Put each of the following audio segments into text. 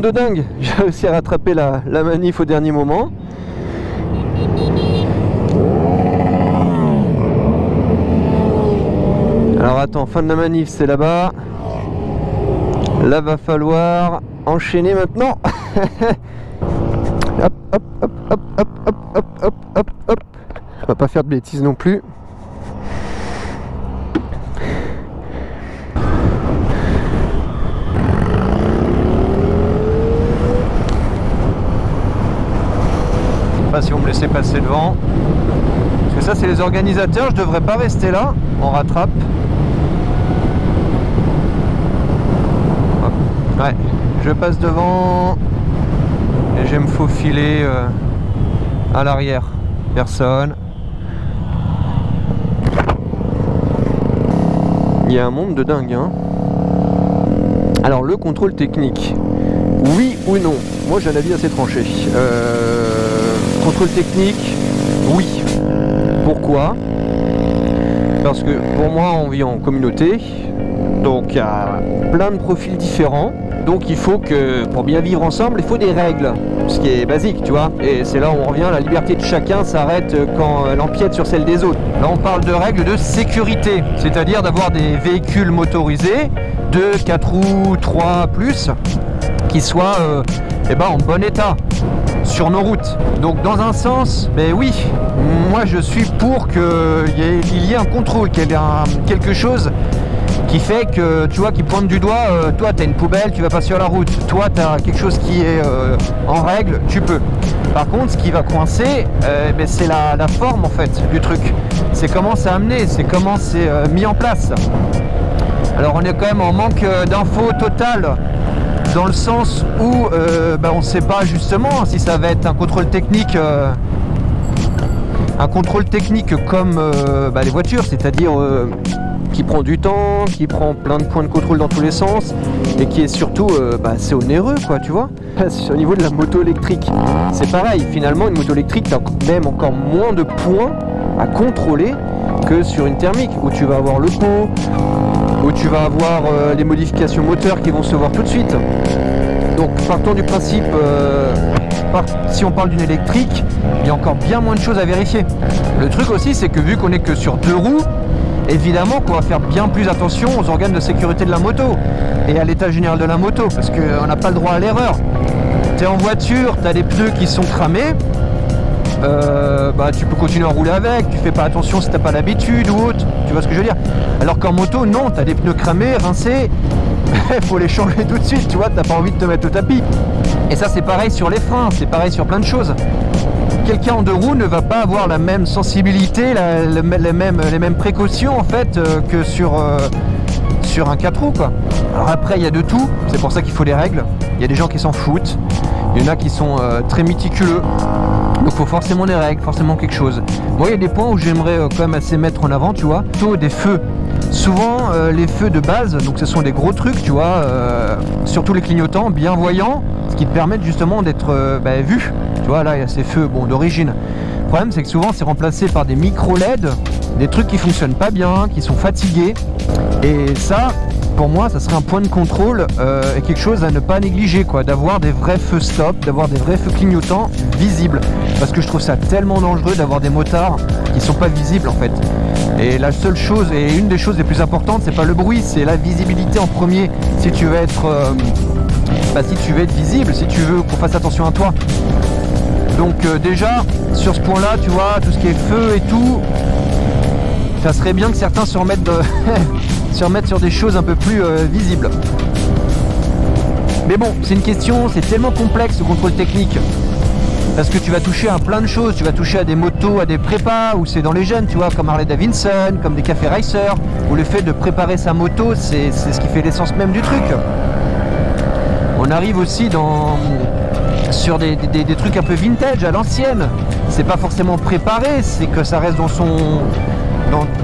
de dingue. J'ai réussi à rattraper la manif au dernier moment. Alors attends, fin de la manif, c'est là-bas. Là, va falloir enchaîner maintenant. Hop, hop, hop, hop, hop, hop, hop, hop, hop, hop. On va pas faire de bêtises non plus. Je sais pas si vous me laissez passer devant. Parce que ça, c'est les organisateurs. Je devrais pas rester là. On rattrape. Hop. Ouais, je passe devant. Et je vais me faufiler à l'arrière. Personne. Il y a un monde de dingue, hein. Alors, le contrôle technique. Oui ou non? Moi, j'ai un avis assez tranché. Contrôle technique, oui. Pourquoi? Parce que pour moi, on vit en communauté. Donc, il y a plein de profils différents. Donc il faut que, pour bien vivre ensemble, il faut des règles, ce qui est basique, tu vois. Et c'est là où on revient, la liberté de chacun s'arrête quand elle empiète sur celle des autres. Là on parle de règles de sécurité, c'est-à-dire d'avoir des véhicules motorisés, 2, 4 roues, 3 plus, qui soient en bon état sur nos routes. Donc dans un sens, ben oui, moi je suis pour qu'il y ait un contrôle, qu'il y ait quelque chose qui fait que, tu vois, qui pointe du doigt, toi tu as une poubelle, tu vas pas sur la route, toi tu as quelque chose qui est en règle, tu peux. Par contre, ce qui va coincer, c'est la forme en fait du truc. C'est comment c'est amené, c'est comment c'est mis en place. Alors on est quand même en manque d'infos totales, dans le sens où on ne sait pas justement si ça va être un contrôle technique comme les voitures, c'est-à-dire qui prend du temps, qui prend plein de points de contrôle dans tous les sens et qui est surtout c'est onéreux, quoi, tu vois. Au niveau de la moto électrique, c'est pareil, finalement une moto électrique, tu as même encore moins de points à contrôler que sur une thermique, où tu vas avoir le pot, où tu vas avoir les modifications moteurs qui vont se voir tout de suite. Donc partons du principe, si on parle d'une électrique, il y a encore bien moins de choses à vérifier. Le truc aussi, c'est que vu qu'on est que sur 2 roues, évidemment qu'on va faire bien plus attention aux organes de sécurité de la moto et à l'état général de la moto, parce qu'on n'a pas le droit à l'erreur. Tu es en voiture, tu as des pneus qui sont cramés, tu peux continuer à rouler avec, tu fais pas attention si t'as pas l'habitude ou autre, tu vois ce que je veux dire. Alors qu'en moto, non, tu as des pneus cramés, rincés, il faut les changer tout de suite, tu vois, t'as pas envie de te mettre au tapis. Et ça c'est pareil sur les freins, c'est pareil sur plein de choses. Quelqu'un en 2 roues ne va pas avoir la même sensibilité, les mêmes précautions en fait que sur un 4 roues, quoi. Alors après il y a de tout, c'est pour ça qu'il faut des règles. Il y a des gens qui s'en foutent, il y en a qui sont très méticuleux. Donc il faut forcément des règles, forcément quelque chose. Moi il y a des points où j'aimerais quand même assez mettre en avant, tu vois. Plutôt des feux. Souvent les feux de base, donc ce sont des gros trucs, tu vois, surtout les clignotants bien voyants, ce qui te permettent justement d'être vu. Tu vois, là il y a ces feux d'origine. Le problème c'est que souvent c'est remplacé par des micro LED, des trucs qui fonctionnent pas bien, qui sont fatigués. Et ça, pour moi, ça serait un point de contrôle et quelque chose à ne pas négliger, quoi, d'avoir des vrais feux stop, d'avoir des vrais feux clignotants visibles. Parce que je trouve ça tellement dangereux d'avoir des motards qui sont pas visibles en fait. Et la seule chose, et une des choses les plus importantes, c'est pas le bruit, c'est la visibilité en premier. Si tu veux être, visible, si tu veux qu'on fasse attention à toi. Donc déjà, sur ce point-là, tu vois, tout ce qui est feu et tout, ça serait bien que certains se remettent, sur des choses un peu plus visibles. Mais bon, c'est une question, c'est tellement complexe le contrôle technique. Parce que tu vas toucher à plein de choses, tu vas toucher à des motos, à des prépas, où c'est dans les jeunes, tu vois, comme Harley Davidson, comme des cafés racers, où le fait de préparer sa moto, c'est ce qui fait l'essence même du truc. On arrive aussi sur des trucs un peu vintage, à l'ancienne. C'est pas forcément préparé, c'est que ça reste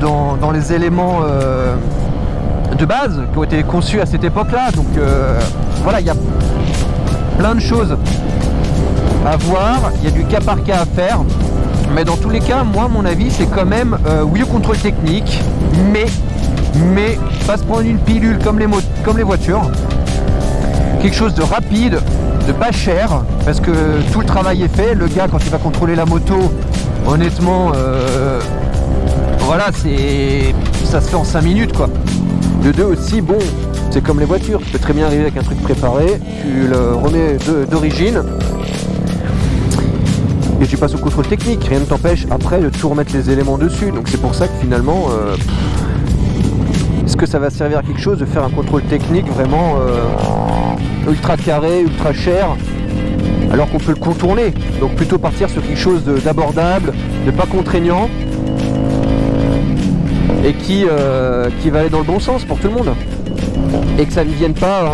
dans les éléments de base qui ont été conçus à cette époque-là. Donc voilà, il y a plein de choses à voir, il y a du cas par cas à faire, mais dans tous les cas, moi mon avis c'est quand même oui au contrôle technique, mais pas se prendre une pilule comme les voitures. quelque chose de rapide, de pas cher, parce que tout le travail est fait. Le gars, quand il va contrôler la moto, honnêtement, voilà, ça se fait en 5 minutes quoi. Le 2 aussi, bon, c'est comme les voitures, tu peux très bien arriver avec un truc préparé, tu le remets d'origine et tu passes au contrôle technique. Rien ne t'empêche après de tout remettre les éléments dessus. Donc c'est pour ça que finalement, est-ce que ça va servir à quelque chose de faire un contrôle technique vraiment ultra carré, ultra cher, alors qu'on peut le contourner? Donc plutôt partir sur quelque chose d'abordable, de pas contraignant, et qui va aller dans le bon sens pour tout le monde. Et que ça ne vienne pas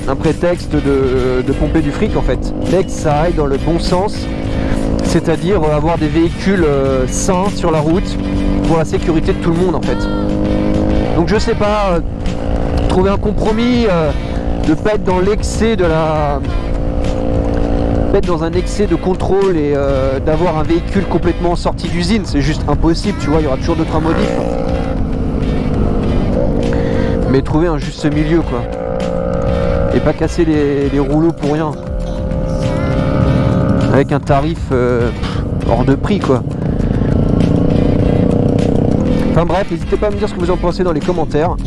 un prétexte de pomper du fric en fait, mais que ça aille dans le bon sens, c'est-à-dire avoir des véhicules sains sur la route pour la sécurité de tout le monde en fait. Donc je sais pas, trouver un compromis, de pas être dans l'excès de la... être dans un excès de contrôle et d'avoir un véhicule complètement sorti d'usine, c'est juste impossible, tu vois, il y aura toujours d'autres modifs. Mais trouver un juste milieu quoi. Et pas casser les rouleaux pour rien. Avec un tarif hors de prix quoi. Enfin bref, n'hésitez pas à me dire ce que vous en pensez dans les commentaires.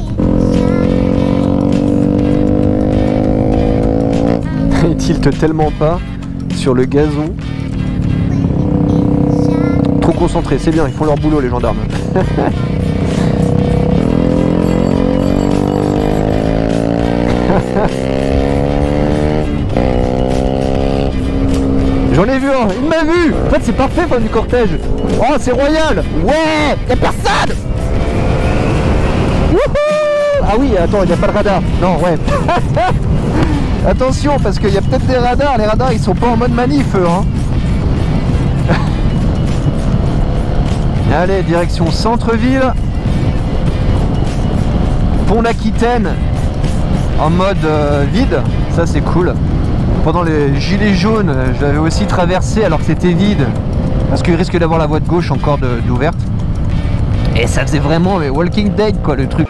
Il tilte tellement pas sur le gazon. Trop concentré, c'est bien, ils font leur boulot les gendarmes. J'en ai vu un, il m'a vu. En fait c'est parfait fin du cortège. Oh c'est royal. Ouais, y'a personne. Wouhou. Ah oui, attends, il n'y a pas de radar. Non, ouais. Attention, parce qu'il y a peut-être des radars. Les radars, ils sont pas en mode manif, eux, hein. Allez, direction centre-ville. Pont d'Aquitaine en mode vide. Ça, c'est cool. Pendant les gilets jaunes, je l'avais aussi traversé alors que c'était vide. Parce qu'il risque d'avoir la voie de gauche encore d'ouverte. Et ça faisait vraiment mais Walking Dead, quoi, le truc.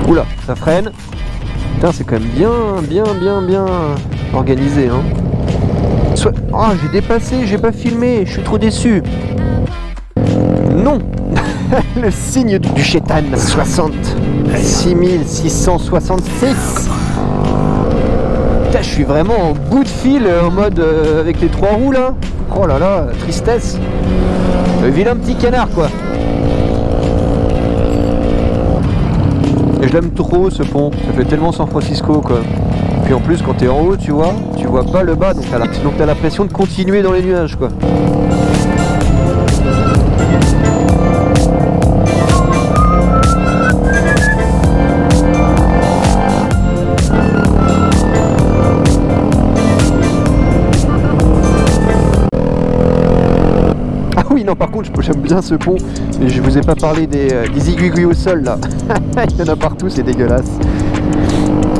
Oula, ça freine. Putain, c'est quand même bien organisé, hein. Oh, j'ai dépassé, j'ai pas filmé, je suis trop déçu. Non. Le signe du chétan. 66 666. Putain, je suis vraiment en bout de fil, en mode avec les 3 roues là. Oh là là, tristesse. Le vilain petit canard quoi. Et je l'aime trop ce pont, ça fait tellement San Francisco quoi. Puis en plus quand t'es en haut tu vois pas le bas, donc t'as l'impression de continuer dans les nuages quoi. Ah oui non par contre j'aime bien ce pont, mais je vous ai pas parlé des aiguilles au sol là. Il y en a partout, c'est dégueulasse.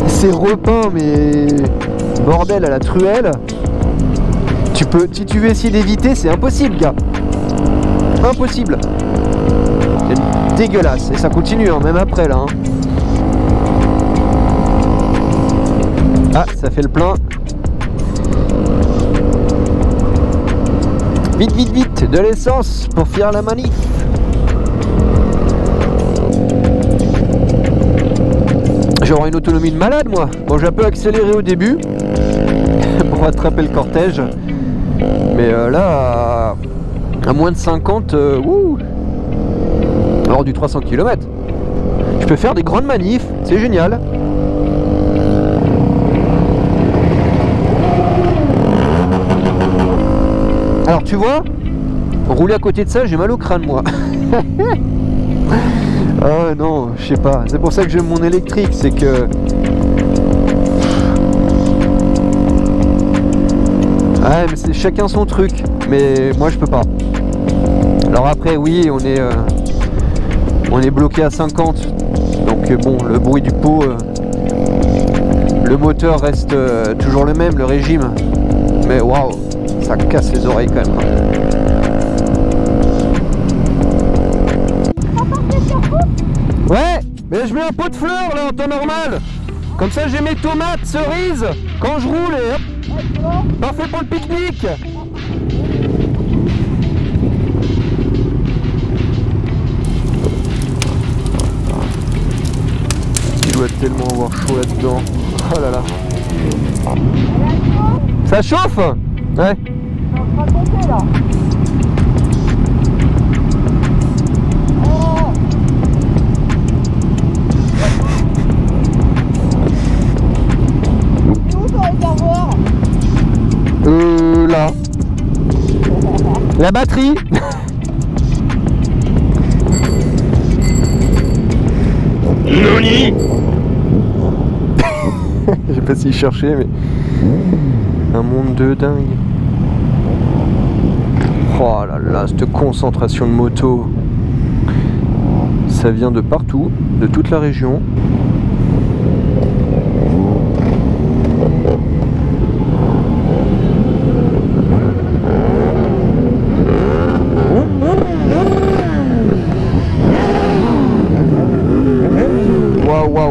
C'est repeint mais bordel à la truelle. Si tu veux essayer d'éviter, c'est impossible gars. Impossible. C'est dégueulasse. Et ça continue hein, même après là hein. Ah ça fait le plein. Vite vite vite, de l'essence pour faire la manif. J'aurai une autonomie de malade moi. Bon j'ai un peu accéléré au début pour attraper le cortège. Mais là à moins de 50 alors du 300 km. Je peux faire des grandes manifs, c'est génial. Alors tu vois, rouler à côté de ça, j'ai mal au crâne moi. Oh non, je sais pas. C'est pour ça que j'aime mon électrique, c'est que... Ouais, mais c'est chacun son truc. Mais moi je peux pas. Alors après, oui, on est bloqué à 50. Donc bon, le bruit du pot Le moteur reste toujours le même, le régime. Mais waouh, ça casse les oreilles quand même. Ouais, mais je mets un pot de fleurs là en temps normal. Comme ça j'ai mes tomates, cerises, quand je roule et hop. Parfait pour le pique-nique. Il doit tellement avoir chaud là-dedans. Oh là là. Ça chauffe? Ouais. On va monter là. Là. La batterie. Noni. Je sais pas s'il cherchait, mais un monde de dingue. Oh là là, cette concentration de motos. Ça vient de partout, de toute la région.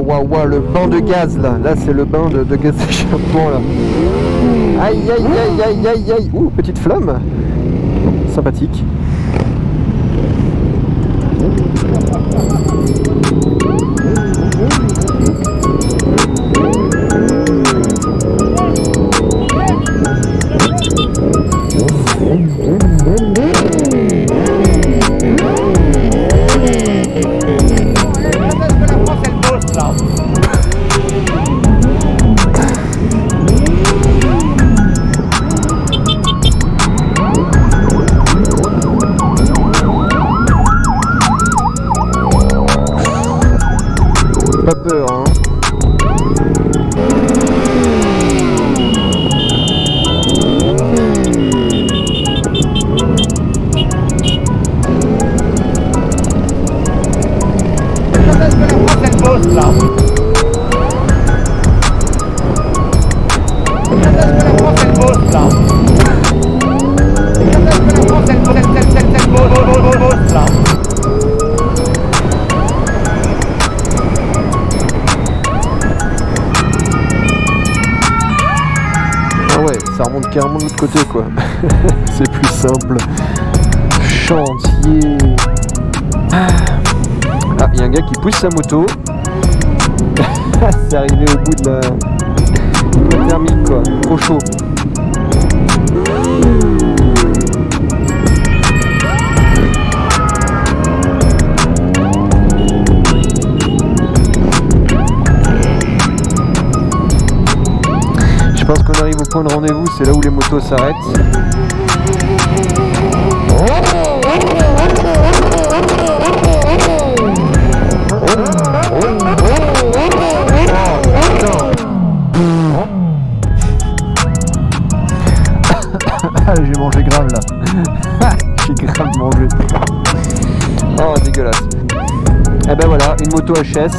Waouh, le bain de gaz là, c'est le bain de gaz d'échappement là. Aïe aïe aïe aïe aïe aïe. Ouh, petite flamme. Sympathique. Pas peur, hein. Ça remonte carrément de l'autre côté quoi. C'est plus simple. Chantier. Ah, il y a un gars qui pousse sa moto. C'est arrivé au bout de la thermique quoi. Trop chaud. Je pense qu'on arrive au point de rendez-vous, c'est là où les motos s'arrêtent. J'ai mangé grave là. J'ai grave mangé. Oh dégueulasse. Et ben voilà, une moto HS.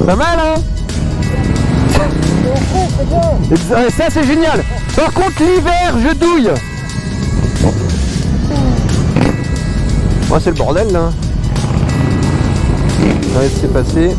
Pas mal hein. Ça c'est génial. Par contre l'hiver je douille. Moi c'est le bordel là. On va laisser passer.